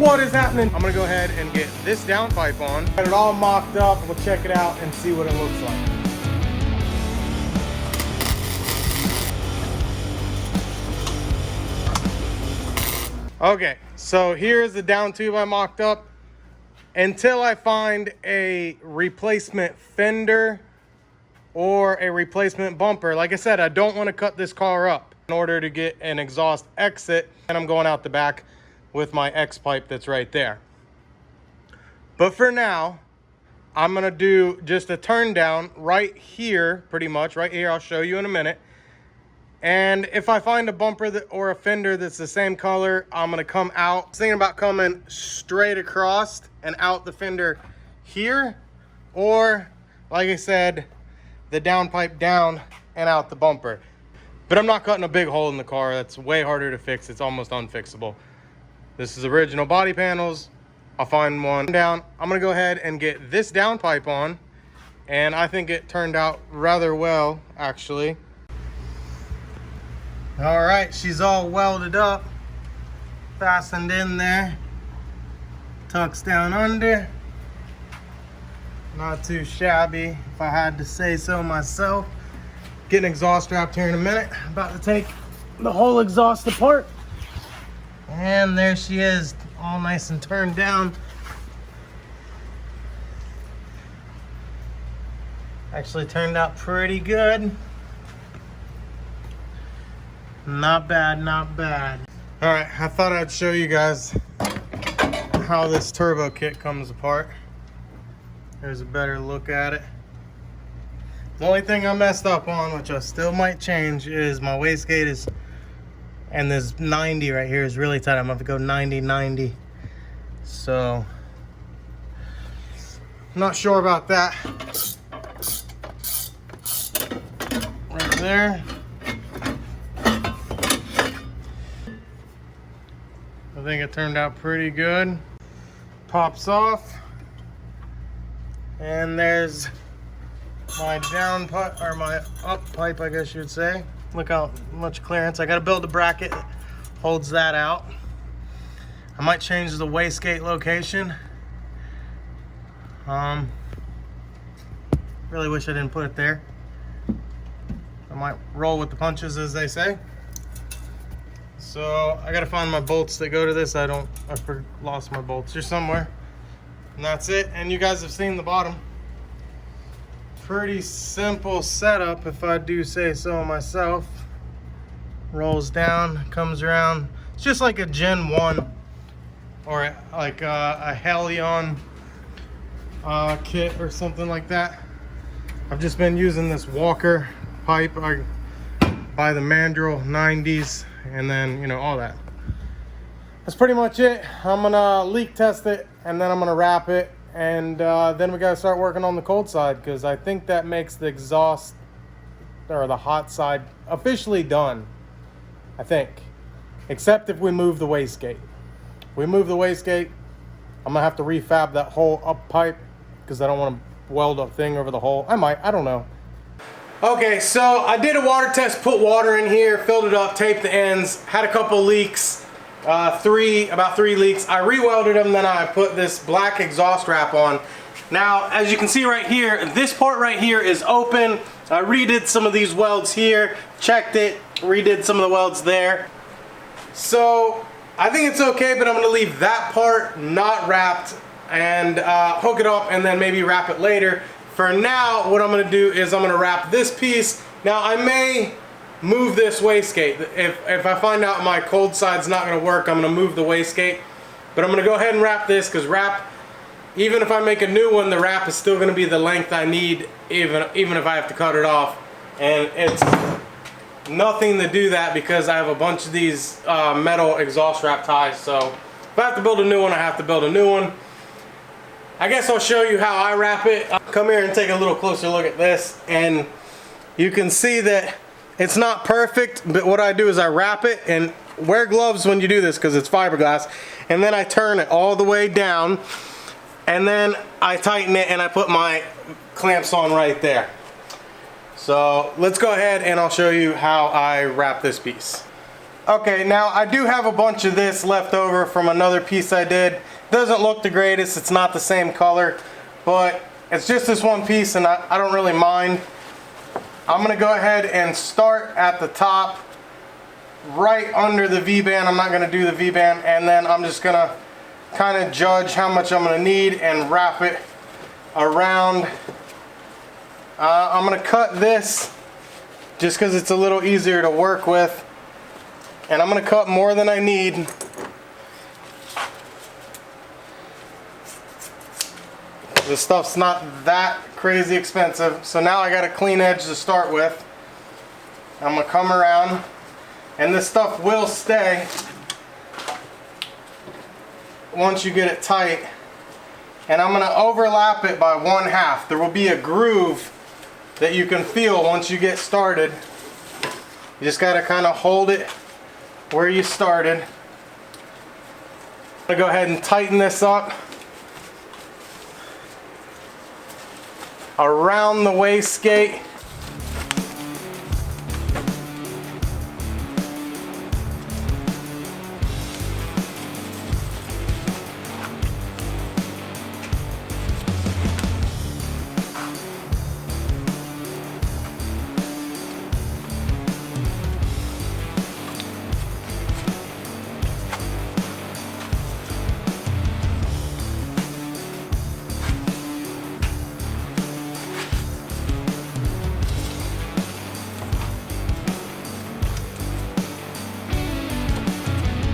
What is happening? I'm gonna go ahead and get this downpipe on. Got it all mocked up. We'll check it out and see what it looks like. Okay, so here's the down tube I mocked up. Until I find a replacement fender or a replacement bumper, like I said, I don't want to cut this car up in order to get an exhaust exit, and I'm going out the back with my X pipe that's right there. But for now, I'm gonna do just a turn down right here, pretty much right here. I'll show you in a minute. And if I find a bumper or a fender that's the same color, I'm gonna come out. I was thinking about coming straight across and out the fender here, or like I said, the downpipe down and out the bumper. But I'm not cutting a big hole in the car. That's way harder to fix. It's almost unfixable. This is original body panels. I'll find one down. I'm gonna go ahead and get this downpipe on, and I think it turned out rather well, actually. All right, she's all welded up, fastened in there, tucks down under. Not too shabby, if I had to say so myself. Getting exhaust wrapped here in a minute. About to take the whole exhaust apart. And there she is, all nice and turned down. Actually turned out pretty good. Not bad, not bad. All right, I thought I'd show you guys how this turbo kit comes apart. Here's a better look at it. The only thing I messed up on, which I still might change, is my wastegate is, and this 90 right here is really tight. I'm gonna have to go 90-90. So, not sure about that. Right there. I think it turned out pretty good. Pops off. And there's my down pipe, or my up pipe, I guess you would say. Look how much clearance. I gotta build a bracket that holds that out. I might change the wastegate location. Really wish I didn't put it there. I might roll with the punches, as they say. So I gotta find my bolts that go to this. I lost my bolts here somewhere. And that's it. And you guys have seen the bottom. Pretty simple setup, if I do say so myself. Rolls down, comes around. It's just like a Gen 1 or like a Helion kit or something like that. I've just been using this Walker pipe. I buy the Mandrel 90s, and then, you know, all that. That's pretty much it. I'm gonna leak test it, and then I'm gonna wrap it. And then we gotta start working on the cold side, because I think that makes the exhaust, or the hot side, officially done. I think. Except if we move the wastegate. If we move the wastegate, I'm gonna have to refab that whole up pipe, because I don't want to weld a thing over the hole. I might, I don't know. Okay, so I did a water test, put water in here, filled it up, taped the ends, had a couple leaks. About three leaks. I re-welded them, then I put this black exhaust wrap on. Now, as you can see right here, this part right here is open. I redid some of these welds here, checked it, redid some of the welds there. So, I think it's okay, but I'm gonna leave that part not wrapped and hook it up and then maybe wrap it later. For now, what I'm gonna do is I'm gonna wrap this piece. Now, I may move this wastegate. If I find out my cold side's not gonna work, I'm gonna move the wastegate. But I'm gonna go ahead and wrap this, because even if I make a new one, the wrap is still gonna be the length I need, even if I have to cut it off. And it's nothing to do that, because I have a bunch of these metal exhaust wrap ties. So if I have to build a new one, I have to build a new one. I guess I'll show you how I wrap it. Come here and take a little closer look at this, and you can see that it's not perfect, but what I do is I wrap it, and wear gloves when you do this because it's fiberglass, and then I turn it all the way down, and then I tighten it and I put my clamps on right there. So let's go ahead and I'll show you how I wrap this piece. Okay, now I do have a bunch of this left over from another piece I did. Doesn't look the greatest, it's not the same color, but it's just this one piece and I don't really mind. I'm gonna go ahead and start at the top, right under the V-band. I'm not gonna do the V-band, and then I'm just gonna kind of judge how much I'm gonna need and wrap it around. I'm gonna cut this just because it's a little easier to work with, and I'm gonna cut more than I need. This stuff's not that crazy expensive. So now I got a clean edge to start with. I'm gonna come around, and this stuff will stay once you get it tight. And I'm gonna overlap it by 1/2. There will be a groove that you can feel once you get started. You just gotta kind of hold it where you started. I'm gonna go ahead and tighten this up around the wastegate.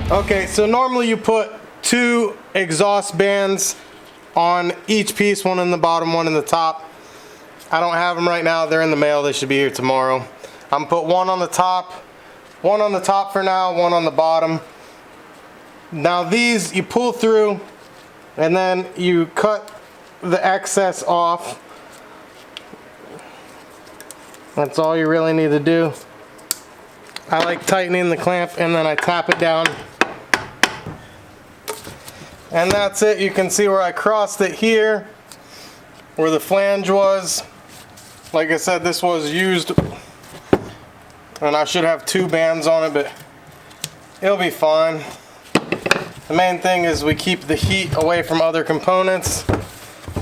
Okay, so normally you put 2 exhaust bands on each piece, one in the bottom, one in the top. I don't have them right now, they're in the mail, they should be here tomorrow. I'm gonna put one on the top for now, one on the bottom. Now these you pull through and then you cut the excess off. That's all you really need to do. I like tightening the clamp and then I tap it down. And that's it. You can see where I crossed it here, where the flange was. Like I said, this was used, and I should have 2 bands on it, but it'll be fine. The main thing is we keep the heat away from other components.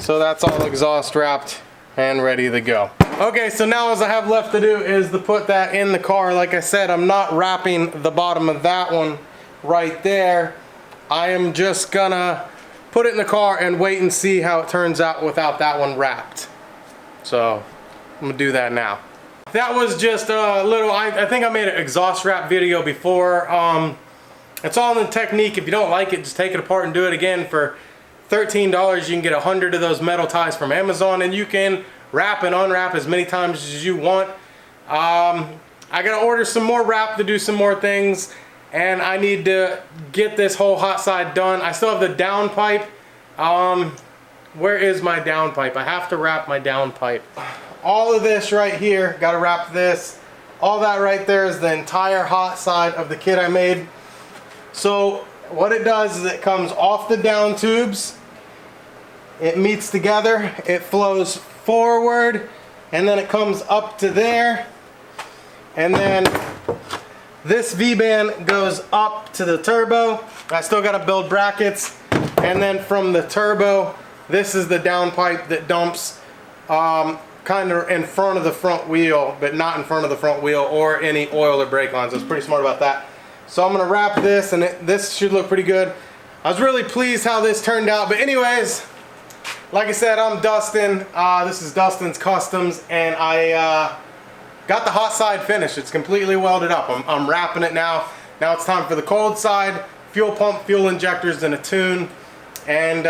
So that's all exhaust wrapped and ready to go. Okay, so now all I have left to do is to put that in the car. Like I said, I'm not wrapping the bottom of that one right there. I am just gonna put it in the car and wait and see how it turns out without that one wrapped. So I'm gonna do that now. That was just a little, I think I made an exhaust wrap video before. It's all in the technique. If you don't like it, just take it apart and do it again. For $13, you can get 100 of those metal ties from Amazon, and you can wrap and unwrap as many times as you want. I gotta order some more wrap to do some more things, and I need to get this whole hot side done. I still have the down pipe. Where is my down pipe? I have to wrap my down pipe. All of this right here, gotta wrap this. All that right there is the entire hot side of the kit I made. So what it does is it comes off the down tubes, it meets together, it flows forward, and then it comes up to there, and then this V-band goes up to the turbo. I still got to build brackets, and then from the turbo, this is the down pipe that dumps kind of in front of the front wheel, but not in front of the front wheel or any oil or brake lines. I was pretty smart about that. So I'm going to wrap this, and this should look pretty good. I was really pleased how this turned out, but anyways, like I said, I'm Dustin. This is Dustin's Customs, and I got the hot side finished. It's completely welded up. I'm wrapping it now. Now it's time for the cold side, fuel pump, fuel injectors, and a tune. And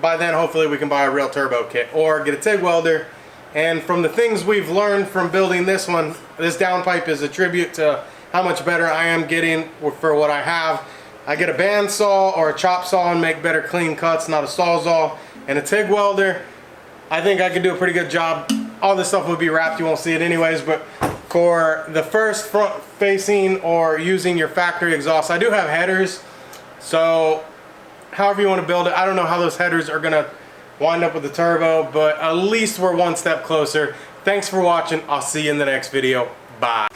by then, hopefully, we can buy a real turbo kit or get a TIG welder. And from the things we've learned from building this one, this downpipe is a tribute to how much better I am getting for what I have. I get a bandsaw or a chop saw and make better clean cuts, not a sawzall, and a TIG welder. I think I could do a pretty good job. All this stuff will be wrapped, you won't see it anyways, but for the first front facing or using your factory exhaust, I do have headers, so however you want to build it, I don't know how those headers are gonna wind up with the turbo, but at least we're one step closer. Thanks for watching. I'll see you in the next video. Bye.